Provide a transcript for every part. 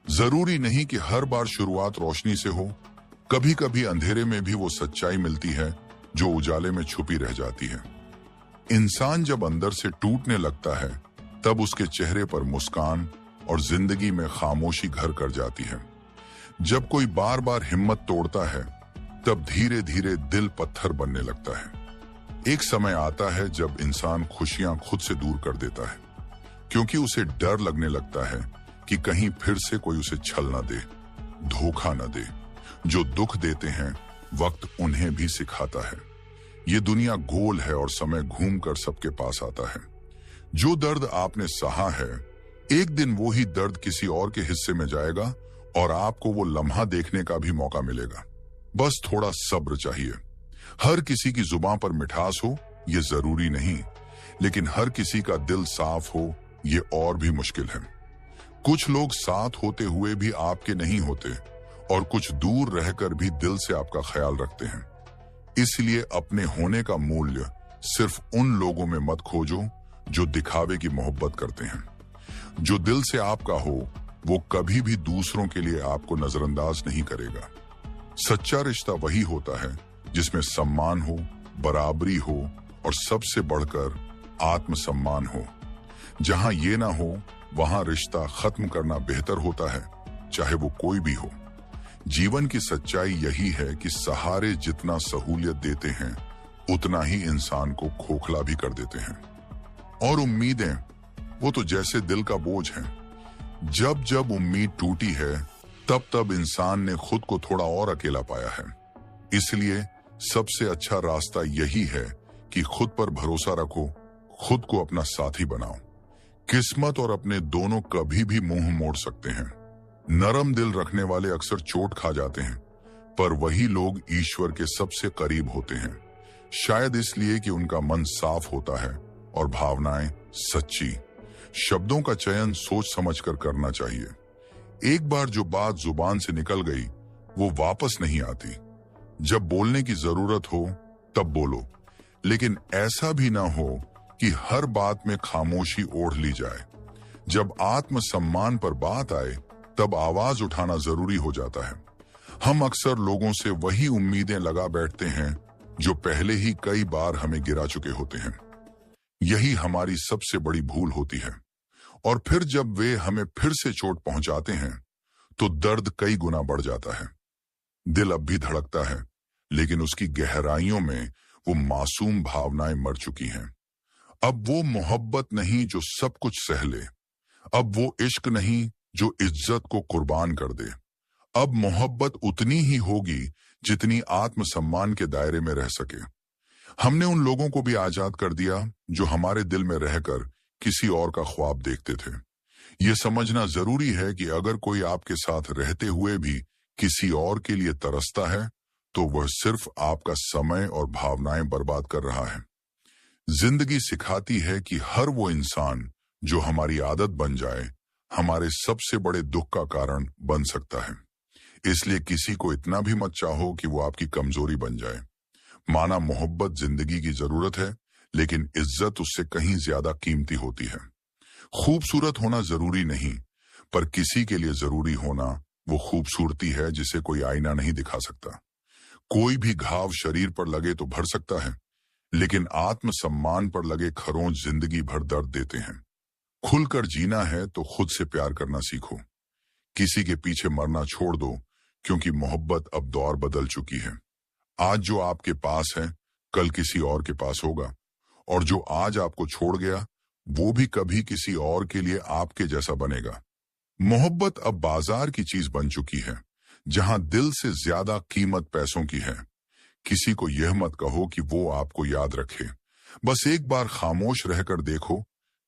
जरूरी नहीं कि हर बार शुरुआत रोशनी से हो। कभी कभी अंधेरे में भी वो सच्चाई मिलती है जो उजाले में छुपी रह जाती है। इंसान जब अंदर से टूटने लगता है तब उसके चेहरे पर मुस्कान और जिंदगी में खामोशी घर कर जाती है। जब कोई बार बार हिम्मत तोड़ता है तब धीरे धीरे दिल पत्थर बनने लगता है। एक समय आता है जब इंसान खुशियां खुद से दूर कर देता है, क्योंकि उसे डर लगने लगता है कि कहीं फिर से कोई उसे छल न दे, धोखा न दे। जो दुख देते हैं वक्त उन्हें भी सिखाता है। ये दुनिया गोल है और समय घूमकर सबके पास आता है। जो दर्द आपने सहा है, एक दिन वो ही दर्द किसी और के हिस्से में जाएगा और आपको वो लम्हा देखने का भी मौका मिलेगा। बस थोड़ा सब्र चाहिए। हर किसी की जुबान पर मिठास हो ये जरूरी नहीं, लेकिन हर किसी का दिल साफ हो ये और भी मुश्किल है। कुछ लोग साथ होते हुए भी आपके नहीं होते और कुछ दूर रहकर भी दिल से आपका ख्याल रखते हैं। इसलिए अपने होने का मूल्य सिर्फ उन लोगों में मत खोजो जो दिखावे की मोहब्बत करते हैं। जो दिल से आपका हो वो कभी भी दूसरों के लिए आपको नजरअंदाज नहीं करेगा। सच्चा रिश्ता वही होता है जिसमें सम्मान हो, बराबरी हो और सबसे बढ़कर आत्मसम्मान हो। जहां ये ना हो वहां रिश्ता खत्म करना बेहतर होता है, चाहे वो कोई भी हो। जीवन की सच्चाई यही है कि सहारे जितना सहूलियत देते हैं उतना ही इंसान को खोखला भी कर देते हैं। और उम्मीदें, वो तो जैसे दिल का बोझ है। जब जब उम्मीद टूटी है तब तब इंसान ने खुद को थोड़ा और अकेला पाया है। इसलिए सबसे अच्छा रास्ता यही है कि खुद पर भरोसा रखो, खुद को अपना साथी बनाओ। किस्मत और अपने दोनों कभी भी मुंह मोड़ सकते हैं। नरम दिल रखने वाले अक्सर चोट खा जाते हैं, पर वही लोग ईश्वर के सबसे करीब होते हैं। शायद इसलिए कि उनका मन साफ होता है और भावनाएं सच्ची। शब्दों का चयन सोच समझकर करना चाहिए। एक बार जो बात जुबान से निकल गई वो वापस नहीं आती। जब बोलने की जरूरत हो तब बोलो, लेकिन ऐसा भी ना हो कि हर बात में खामोशी ओढ़ ली जाए। जब आत्मसम्मान पर बात आए तब आवाज उठाना जरूरी हो जाता है। हम अक्सर लोगों से वही उम्मीदें लगा बैठते हैं जो पहले ही कई बार हमें गिरा चुके होते हैं। यही हमारी सबसे बड़ी भूल होती है। और फिर जब वे हमें फिर से चोट पहुंचाते हैं तो दर्द कई गुना बढ़ जाता है। दिल अब भी धड़कता है, लेकिन उसकी गहराइयों में वो मासूम भावनाएं मर चुकी हैं। अब वो मोहब्बत नहीं जो सब कुछ सह ले। अब वो इश्क नहीं जो इज्जत को कुर्बान कर दे। अब मोहब्बत उतनी ही होगी जितनी आत्मसम्मान के दायरे में रह सके। हमने उन लोगों को भी आजाद कर दिया जो हमारे दिल में रहकर किसी और का ख्वाब देखते थे। ये समझना जरूरी है कि अगर कोई आपके साथ रहते हुए भी किसी और के लिए तरसता है तो वह सिर्फ आपका समय और भावनाएं बर्बाद कर रहा है। जिंदगी सिखाती है कि हर वो इंसान जो हमारी आदत बन जाए हमारे सबसे बड़े दुख का कारण बन सकता है। इसलिए किसी को इतना भी मत चाहो कि वो आपकी कमजोरी बन जाए। माना मोहब्बत जिंदगी की जरूरत है, लेकिन इज्जत उससे कहीं ज्यादा कीमती होती है। खूबसूरत होना जरूरी नहीं, पर किसी के लिए जरूरी होना वो खूबसूरती है जिसे कोई आईना नहीं दिखा सकता। कोई भी घाव शरीर पर लगे तो भर सकता है, लेकिन आत्मसम्मान पर लगे खरोंच जिंदगी भर दर्द देते हैं। खुलकर जीना है तो खुद से प्यार करना सीखो। किसी के पीछे मरना छोड़ दो, क्योंकि मोहब्बत अब दौर बदल चुकी है। आज जो आपके पास है कल किसी और के पास होगा, और जो आज आपको छोड़ गया वो भी कभी किसी और के लिए आपके जैसा बनेगा। मोहब्बत अब बाजार की चीज बन चुकी है, जहां दिल से ज्यादा कीमत पैसों की है। किसी को यह मत कहो कि वो आपको याद रखे। बस एक बार खामोश रहकर देखो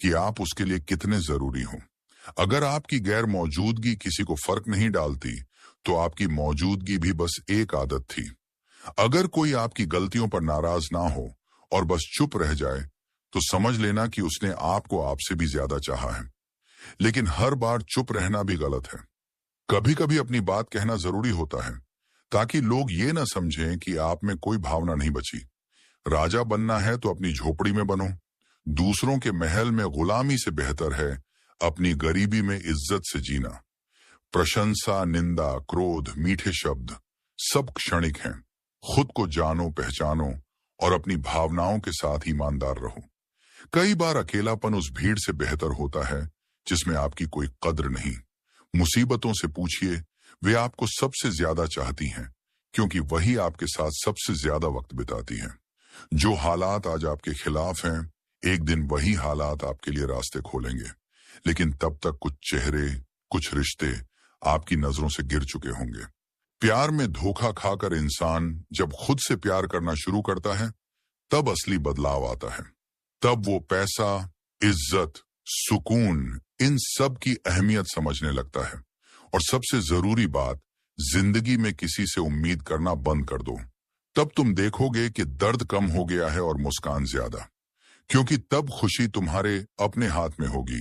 कि आप उसके लिए कितने जरूरी हो। अगर आपकी गैर मौजूदगी किसी को फर्क नहीं डालती तो आपकी मौजूदगी भी बस एक आदत थी। अगर कोई आपकी गलतियों पर नाराज ना हो और बस चुप रह जाए तो समझ लेना कि उसने आपको आपसे भी ज्यादा चाहा है। लेकिन हर बार चुप रहना भी गलत है। कभी कभी अपनी बात कहना जरूरी होता है, ताकि लोग ये ना समझें कि आप में कोई भावना नहीं बची। राजा बनना है तो अपनी झोपड़ी में बनो। दूसरों के महल में गुलामी से बेहतर है अपनी गरीबी में इज्जत से जीना। प्रशंसा, निंदा, क्रोध, मीठे शब्द सब क्षणिक हैं। खुद को जानो, पहचानो और अपनी भावनाओं के साथ ईमानदार रहो। कई बार अकेलापन उस भीड़ से बेहतर होता है जिसमें आपकी कोई कद्र नहीं। मुसीबतों से पूछिए, वे आपको सबसे ज्यादा चाहती हैं, क्योंकि वही आपके साथ सबसे ज्यादा वक्त बिताती हैं। जो हालात आज आपके खिलाफ हैं, एक दिन वही हालात आपके लिए रास्ते खोलेंगे, लेकिन तब तक कुछ चेहरे, कुछ रिश्ते आपकी नजरों से गिर चुके होंगे। प्यार में धोखा खाकर इंसान जब खुद से प्यार करना शुरू करता है, तब असली बदलाव आता है। तब वो पैसा, इज्जत, सुकून, इन सब की अहमियत समझने लगता है। और सबसे जरूरी बात, जिंदगी में किसी से उम्मीद करना बंद कर दो। तब तुम देखोगे कि दर्द कम हो गया है और मुस्कान ज्यादा, क्योंकि तब खुशी तुम्हारे अपने हाथ में होगी,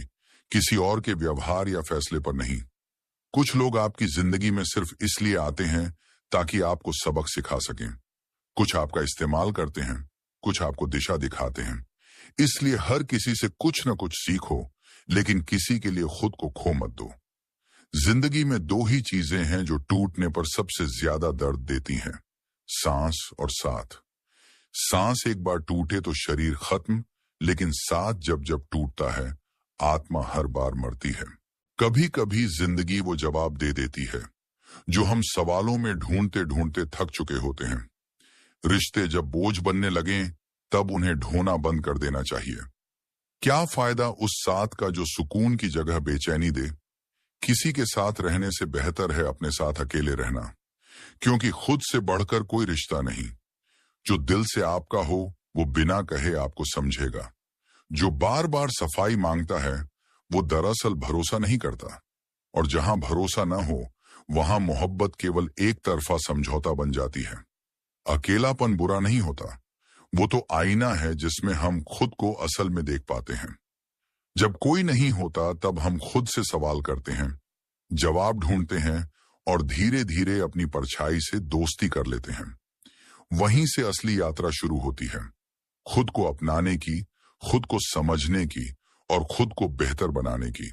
किसी और के व्यवहार या फैसले पर नहीं। कुछ लोग आपकी जिंदगी में सिर्फ इसलिए आते हैं ताकि आपको सबक सिखा सकें। कुछ आपका इस्तेमाल करते हैं, कुछ आपको दिशा दिखाते हैं। इसलिए हर किसी से कुछ न कुछ सीखो, लेकिन किसी के लिए खुद को खो मत दो। जिंदगी में दो ही चीजें हैं जो टूटने पर सबसे ज्यादा दर्द देती हैं, सांस और साथ। सांस एक बार टूटे तो शरीर खत्म, लेकिन साथ जब जब टूटता है, आत्मा हर बार मरती है। कभी कभी जिंदगी वो जवाब दे देती है जो हम सवालों में ढूंढते ढूंढते थक चुके होते हैं। रिश्ते जब बोझ बनने लगें, तब उन्हें ढोना बंद कर देना चाहिए। क्या फायदा उस साथ का जो सुकून की जगह बेचैनी दे। किसी के साथ रहने से बेहतर है अपने साथ अकेले रहना, क्योंकि खुद से बढ़कर कोई रिश्ता नहीं। जो दिल से आपका हो, वो बिना कहे आपको समझेगा। जो बार बार सफाई मांगता है, वो दरअसल भरोसा नहीं करता। और जहां भरोसा न हो, वहां मोहब्बत केवल एक तरफा समझौता बन जाती है। अकेलापन बुरा नहीं होता, वो तो आईना है जिसमें हम खुद को असल में देख पाते हैं। जब कोई नहीं होता, तब हम खुद से सवाल करते हैं, जवाब ढूंढते हैं और धीरे धीरे अपनी परछाई से दोस्ती कर लेते हैं। वहीं से असली यात्रा शुरू होती है, खुद को अपनाने की, खुद को समझने की और खुद को बेहतर बनाने की।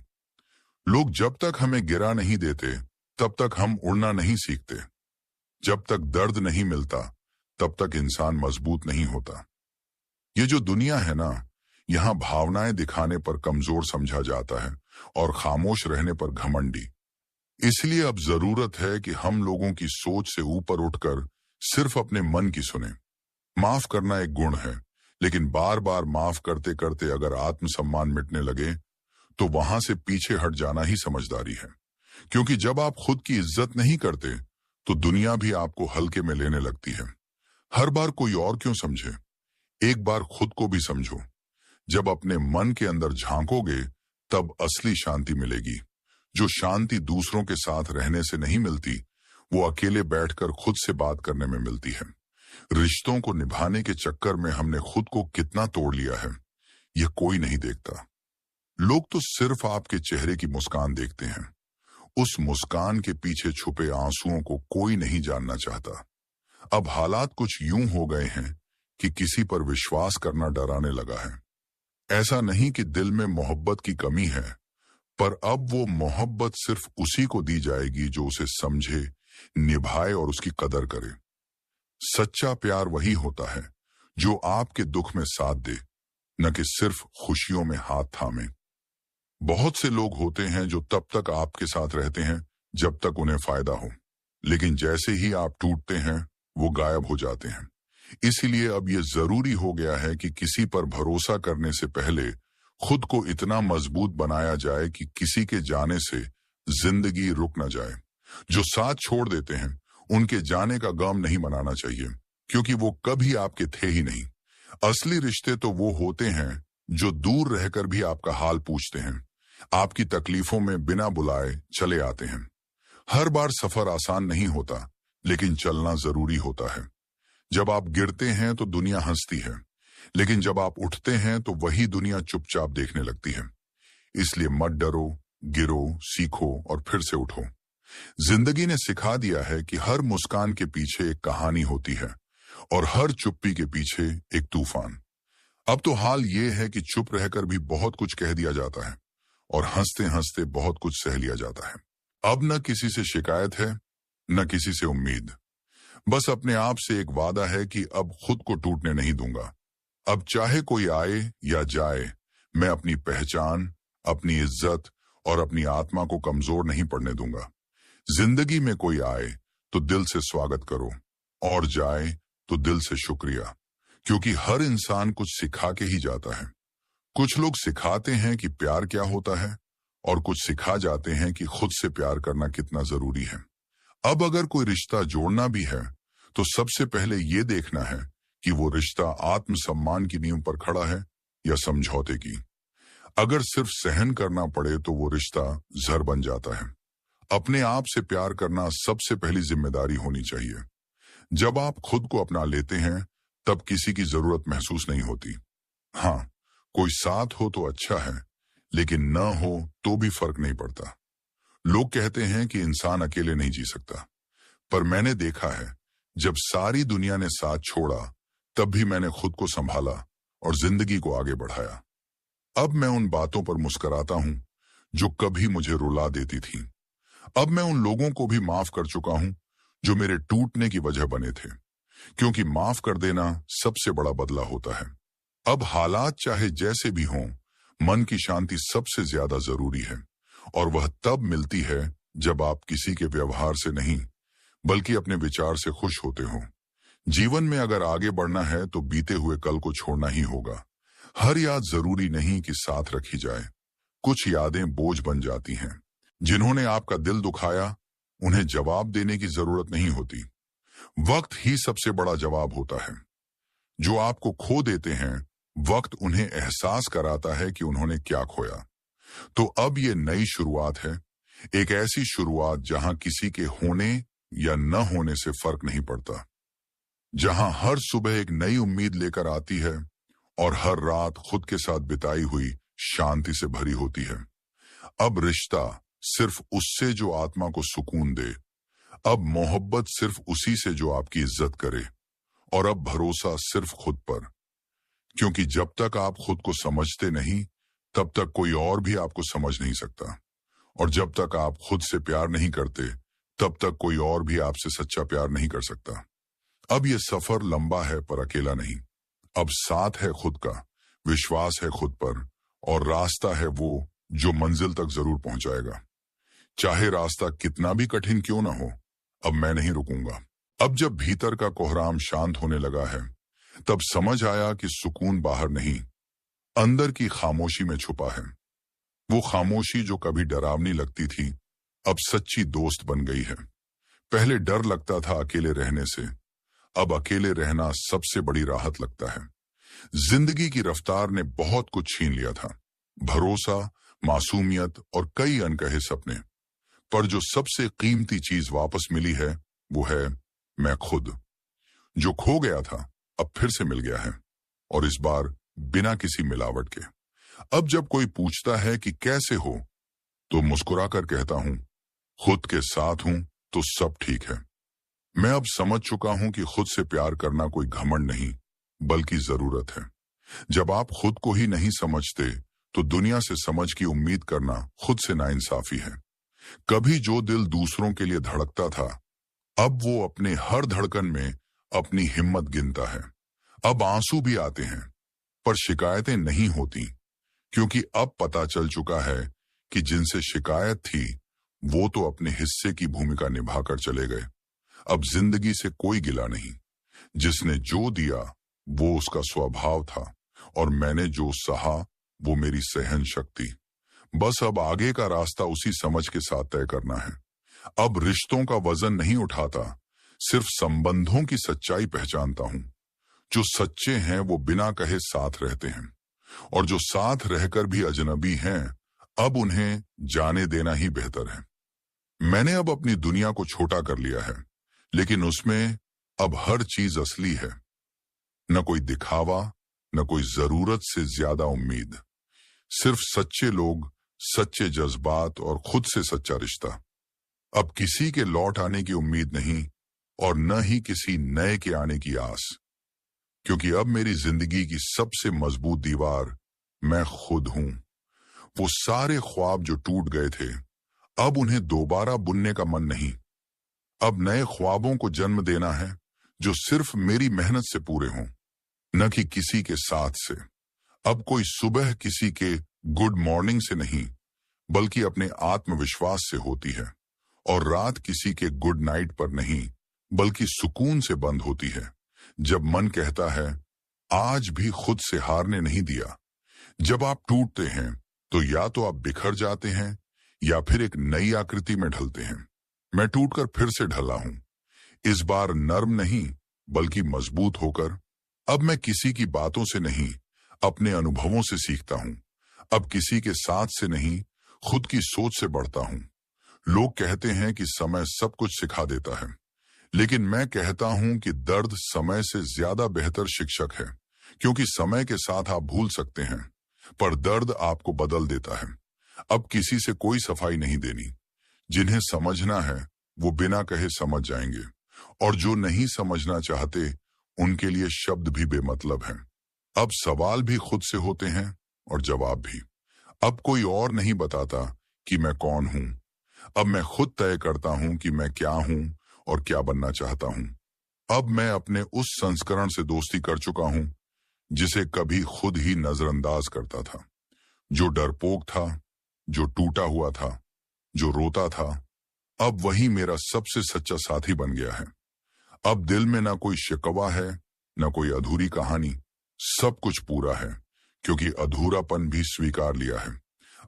लोग जब तक हमें गिरा नहीं देते, तब तक हम उड़ना नहीं सीखते। जब तक दर्द नहीं मिलता, तब तक इंसान मजबूत नहीं होता। ये जो दुनिया है ना, यहाँ भावनाएं दिखाने पर कमजोर समझा जाता है और खामोश रहने पर घमंडी। इसलिए अब जरूरत है कि हम लोगों की सोच से ऊपर उठकर सिर्फ अपने मन की सुने। माफ करना एक गुण है, लेकिन बार बार माफ करते करते अगर आत्मसम्मान मिटने लगे, तो वहां से पीछे हट जाना ही समझदारी है। क्योंकि जब आप खुद की इज्जत नहीं करते, तो दुनिया भी आपको हल्के में लेने लगती है। हर बार कोई और क्यों समझे, एक बार खुद को भी समझो। जब अपने मन के अंदर झांकोगे, तब असली शांति मिलेगी। जो शांति दूसरों के साथ रहने से नहीं मिलती, वो अकेले बैठकर खुद से बात करने में मिलती है। रिश्तों को निभाने के चक्कर में हमने खुद को कितना तोड़ लिया है, यह कोई नहीं देखता। लोग तो सिर्फ आपके चेहरे की मुस्कान देखते हैं। उस मुस्कान के पीछे छुपे आंसुओं को कोई नहीं जानना चाहता। अब हालात कुछ यूं हो गए हैं कि किसी पर विश्वास करना डराने लगा है। ऐसा नहीं कि दिल में मोहब्बत की कमी है, पर अब वो मोहब्बत सिर्फ उसी को दी जाएगी जो उसे समझे, निभाए और उसकी कदर करे। सच्चा प्यार वही होता है जो आपके दुख में साथ दे, न कि सिर्फ खुशियों में हाथ थामे। बहुत से लोग होते हैं जो तब तक आपके साथ रहते हैं जब तक उन्हें फायदा हो, लेकिन जैसे ही आप टूटते हैं, वो गायब हो जाते हैं। इसीलिए अब ये जरूरी हो गया है कि किसी पर भरोसा करने से पहले खुद को इतना मजबूत बनाया जाए कि किसी के जाने से जिंदगी रुक न जाए। जो साथ छोड़ देते हैं, उनके जाने का गम नहीं मनाना चाहिए, क्योंकि वो कभी आपके थे ही नहीं। असली रिश्ते तो वो होते हैं जो दूर रहकर भी आपका हाल पूछते हैं, आपकी तकलीफों में बिना बुलाए चले आते हैं। हर बार सफर आसान नहीं होता, लेकिन चलना जरूरी होता है। जब आप गिरते हैं तो दुनिया हंसती है, लेकिन जब आप उठते हैं तो वही दुनिया चुपचाप देखने लगती है। इसलिए मत डरो, गिरो, सीखो और फिर से उठो। जिंदगी ने सिखा दिया है कि हर मुस्कान के पीछे एक कहानी होती है और हर चुप्पी के पीछे एक तूफान। अब तो हाल ये है कि चुप रहकर भी बहुत कुछ कह दिया जाता है और हंसते हंसते बहुत कुछ सह लिया जाता है। अब न किसी से शिकायत है, न किसी से उम्मीद। बस अपने आप से एक वादा है कि अब खुद को टूटने नहीं दूंगा। अब चाहे कोई आए या जाए, मैं अपनी पहचान, अपनी इज्जत और अपनी आत्मा को कमजोर नहीं पड़ने दूंगा। जिंदगी में कोई आए तो दिल से स्वागत करो, और जाए तो दिल से शुक्रिया, क्योंकि हर इंसान कुछ सिखा के ही जाता है। कुछ लोग सिखाते हैं कि प्यार क्या होता है, और कुछ सिखा जाते हैं कि खुद से प्यार करना कितना जरूरी है। अब अगर कोई रिश्ता जोड़ना भी है तो सबसे पहले ये देखना है कि वो रिश्ता आत्मसम्मान की नींव पर खड़ा है या समझौते की। अगर सिर्फ सहन करना पड़े तो वो रिश्ता जहर बन जाता है। अपने आप से प्यार करना सबसे पहली जिम्मेदारी होनी चाहिए। जब आप खुद को अपना लेते हैं तब किसी की जरूरत महसूस नहीं होती। हाँ, कोई साथ हो तो अच्छा है, लेकिन न हो तो भी फर्क नहीं पड़ता। लोग कहते हैं कि इंसान अकेले नहीं जी सकता, पर मैंने देखा है जब सारी दुनिया ने साथ छोड़ा तब भी मैंने खुद को संभाला और जिंदगी को आगे बढ़ाया। अब मैं उन बातों पर मुस्कुराता हूं जो कभी मुझे रुला देती थी। अब मैं उन लोगों को भी माफ कर चुका हूं जो मेरे टूटने की वजह बने थे, क्योंकि माफ कर देना सबसे बड़ा बदला होता है। अब हालात चाहे जैसे भी हों, मन की शांति सबसे ज्यादा जरूरी है, और वह तब मिलती है जब आप किसी के व्यवहार से नहीं बल्कि अपने विचार से खुश होते हो। जीवन में अगर आगे बढ़ना है तो बीते हुए कल को छोड़ना ही होगा। हर याद जरूरी नहीं कि साथ रखी जाए। कुछ यादें बोझ बन जाती हैं। जिन्होंने आपका दिल दुखाया, उन्हें जवाब देने की जरूरत नहीं होती। वक्त ही सबसे बड़ा जवाब होता है। जो आपको खो देते हैं, वक्त उन्हें एहसास कराता है कि उन्होंने क्या खोया। तो अब ये नई शुरुआत है, एक ऐसी शुरुआत जहां किसी के होने या न होने से फर्क नहीं पड़ता, जहां हर सुबह एक नई उम्मीद लेकर आती है और हर रात खुद के साथ बिताई हुई शांति से भरी होती है। अब रिश्ता सिर्फ उससे जो आत्मा को सुकून दे, अब मोहब्बत सिर्फ उसी से जो आपकी इज्जत करे, और अब भरोसा सिर्फ खुद पर, क्योंकि जब तक आप खुद को समझते नहीं तब तक कोई और भी आपको समझ नहीं सकता, और जब तक आप खुद से प्यार नहीं करते तब तक कोई और भी आपसे सच्चा प्यार नहीं कर सकता। अब ये सफर लंबा है पर अकेला नहीं। अब साथ है खुद का, विश्वास है खुद पर, और रास्ता है वो जो मंजिल तक जरूर पहुंचाएगा। चाहे रास्ता कितना भी कठिन क्यों ना हो, अब मैं नहीं रुकूंगा। अब जब भीतर का कोहराम शांत होने लगा है, तब समझ आया कि सुकून बाहर नहीं, अंदर की खामोशी में छुपा है। वो खामोशी जो कभी डरावनी लगती थी, अब सच्ची दोस्त बन गई है। पहले डर लगता था अकेले रहने से, अब अकेले रहना सबसे बड़ी राहत लगता है। जिंदगी की रफ्तार ने बहुत कुछ छीन लिया था, भरोसा, मासूमियत और कई अनकहे सपने, पर जो सबसे कीमती चीज वापस मिली है वो है मैं खुद। जो खो गया था अब फिर से मिल गया है, और इस बार बिना किसी मिलावट के। अब जब कोई पूछता है कि कैसे हो, तो मुस्कुरा कर कहता हूं खुद के साथ हूं तो सब ठीक है। मैं अब समझ चुका हूं कि खुद से प्यार करना कोई घमंड नहीं बल्कि जरूरत है। जब आप खुद को ही नहीं समझते तो दुनिया से समझ की उम्मीद करना खुद से नाइंसाफी है। कभी जो दिल दूसरों के लिए धड़कता था, अब वो अपने हर धड़कन में अपनी हिम्मत गिनता है। अब आंसू भी आते हैं पर शिकायतें नहीं होती, क्योंकि अब पता चल चुका है कि जिनसे शिकायत थी वो तो अपने हिस्से की भूमिका निभाकर चले गए। अब जिंदगी से कोई गिला नहीं। जिसने जो दिया वो उसका स्वभाव था, और मैंने जो सहा वो मेरी सहन शक्ति। बस अब आगे का रास्ता उसी समझ के साथ तय करना है। अब रिश्तों का वजन नहीं उठाता, सिर्फ संबंधों की सच्चाई पहचानता हूं। जो सच्चे हैं वो बिना कहे साथ रहते हैं, और जो साथ रहकर भी अजनबी हैं, अब उन्हें जाने देना ही बेहतर है। मैंने अब अपनी दुनिया को छोटा कर लिया है, लेकिन उसमें अब हर चीज असली है। न कोई दिखावा, न कोई जरूरत से ज्यादा उम्मीद। सिर्फ सच्चे लोग, सच्चे जज्बात और खुद से सच्चा रिश्ता। अब किसी के लौट आने की उम्मीद नहीं, और न ही किसी नए के आने की आस, क्योंकि अब मेरी जिंदगी की सबसे मजबूत दीवार मैं खुद हूं। वो सारे ख्वाब जो टूट गए थे अब उन्हें दोबारा बुनने का मन नहीं। अब नए ख्वाबों को जन्म देना है जो सिर्फ मेरी मेहनत से पूरे हों, न कि किसी के साथ से। अब कोई सुबह किसी के गुड मॉर्निंग से नहीं, बल्कि अपने आत्मविश्वास से होती है। और रात किसी के गुड नाइट पर नहीं, बल्कि सुकून से बंद होती है। जब मन कहता है आज भी खुद से हारने नहीं दिया। जब आप टूटते हैं तो या तो आप बिखर जाते हैं या फिर एक नई आकृति में ढलते हैं। मैं टूटकर फिर से ढला हूं, इस बार नर्म नहीं बल्कि मजबूत होकर। अब मैं किसी की बातों से नहीं, अपने अनुभवों से सीखता हूं। अब किसी के साथ से नहीं, खुद की सोच से बढ़ता हूं। लोग कहते हैं कि समय सब कुछ सिखा देता है, लेकिन मैं कहता हूं कि दर्द समय से ज्यादा बेहतर शिक्षक है। क्योंकि समय के साथ आप भूल सकते हैं, पर दर्द आपको बदल देता है। अब किसी से कोई सफाई नहीं देनी। जिन्हें समझना है वो बिना कहे समझ जाएंगे, और जो नहीं समझना चाहते उनके लिए शब्द भी बेमतलब हैं। अब सवाल भी खुद से होते हैं और जवाब भी। अब कोई और नहीं बताता कि मैं कौन हूं। अब मैं खुद तय करता हूं कि मैं क्या हूं और क्या बनना चाहता हूं। अब मैं अपने उस संस्करण से दोस्ती कर चुका हूं जिसे कभी खुद ही नजरअंदाज करता था, जो डरपोक था, जो टूटा हुआ था, जो रोता था। अब वही मेरा सबसे सच्चा साथी बन गया है। अब दिल में ना कोई शिकवा है, ना कोई अधूरी कहानी। सब कुछ पूरा है, क्योंकि अधूरापन भी स्वीकार लिया है।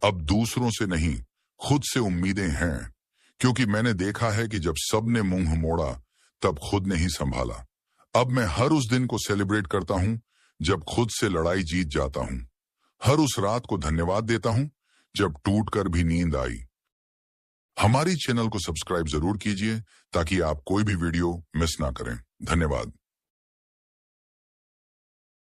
अब दूसरों से नहीं, खुद से उम्मीदें हैं, क्योंकि मैंने देखा है कि जब सबने मुंह मोड़ा तब खुद ने ही संभाला। अब मैं हर उस दिन को सेलिब्रेट करता हूं जब खुद से लड़ाई जीत जाता हूं। हर उस रात को धन्यवाद देता हूं जब टूटकर भी नींद आई। हमारी चैनल को सब्सक्राइब जरूर कीजिए ताकि आप कोई भी वीडियो मिस ना करें। धन्यवाद।